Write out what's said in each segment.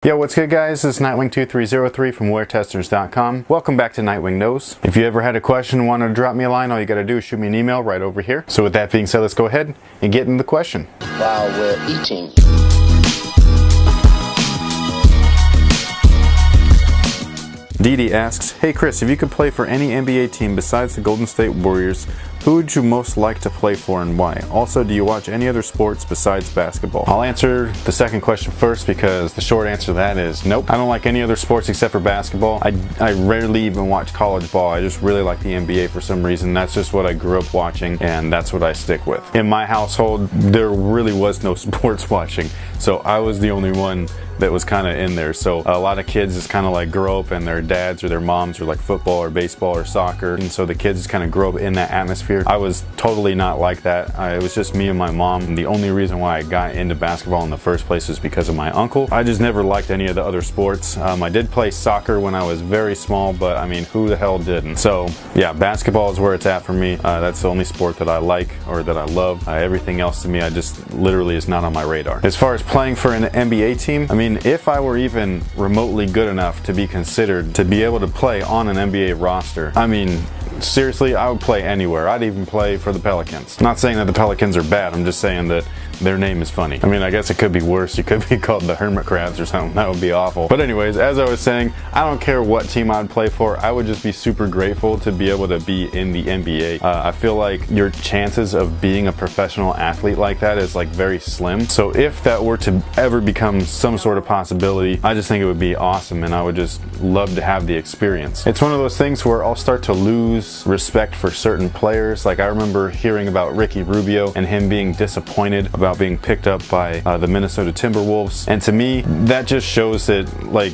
Yo, what's good guys? This is Nightwing2303 from WearTesters.com. Welcome back to Nightwing Knows. If you ever had a question and wanted to drop me a line, all you gotta do is shoot me an email right over here. So with that being said, let's go ahead and get into the question. While we're eating. Dee asks, hey Chris, if you could play for any NBA team besides the Golden State Warriors, who would you most like to play for and why? Also, do you watch any other sports besides basketball? I'll answer the second question first because the short answer to that is nope. I don't like any other sports except for basketball. I rarely even watch college ball. I just really like the NBA for some reason. That's just what I grew up watching and that's what I stick with. In my household, there really was no sports watching, so I was the only one that was kind of in there. So a lot of kids just kind of like grow up and their dads or their moms are like football or baseball or soccer, and so the kids just kind of grow up in that atmosphere. I was totally not like that. It was just me and my mom, and the only reason why I got into basketball in the first place was because of my uncle. I just never liked any of the other sports. I did play soccer when I was very small, but I mean, who the hell didn't? So yeah, basketball is where it's at for me. That's the only sport that I like or that I love. Everything else to me, I just literally is not on my radar. As far as playing for an NBA team, I mean, if I were even remotely good enough to be considered to be able to play on an NBA roster, I mean, seriously, I would play anywhere. I'd even play for the Pelicans. Not saying that the Pelicans are bad, I'm just saying that their name is funny. I mean, I guess it could be worse. You could be called the Hermit Crabs or something. That would be awful. But anyways, as I was saying, I don't care what team I'd play for. I would just be super grateful to be able to be in the NBA. I feel like your chances of being a professional athlete like that is like very slim. So if that were to ever become some sort of possibility, I just think it would be awesome and I would just love to have the experience. It's one of those things where I'll start to lose respect for certain players. Like I remember hearing about Ricky Rubio and him being disappointed about being picked up by the Minnesota Timberwolves, and to me that just shows that like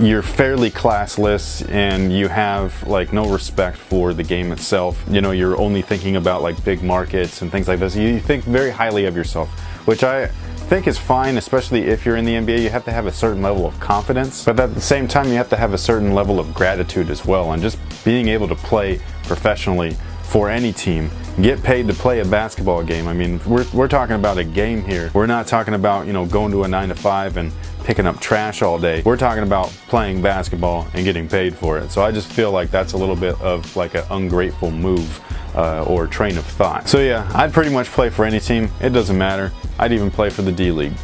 you're fairly classless and you have like no respect for the game itself. You know, you're only thinking about like big markets and things like this. You think very highly of yourself, which I think is fine, especially if you're in the NBA. You have to have a certain level of confidence, but at the same time you have to have a certain level of gratitude as well, and just being able to play professionally for any team, get paid to play a basketball game. I mean, we're talking about a game here. We're not talking about, you know, going to a 9-to-5 and picking up trash all day. We're talking about playing basketball and getting paid for it. So I just feel like that's a little bit of like an ungrateful move or train of thought. So yeah, I'd pretty much play for any team. It doesn't matter. I'd even play for the D League.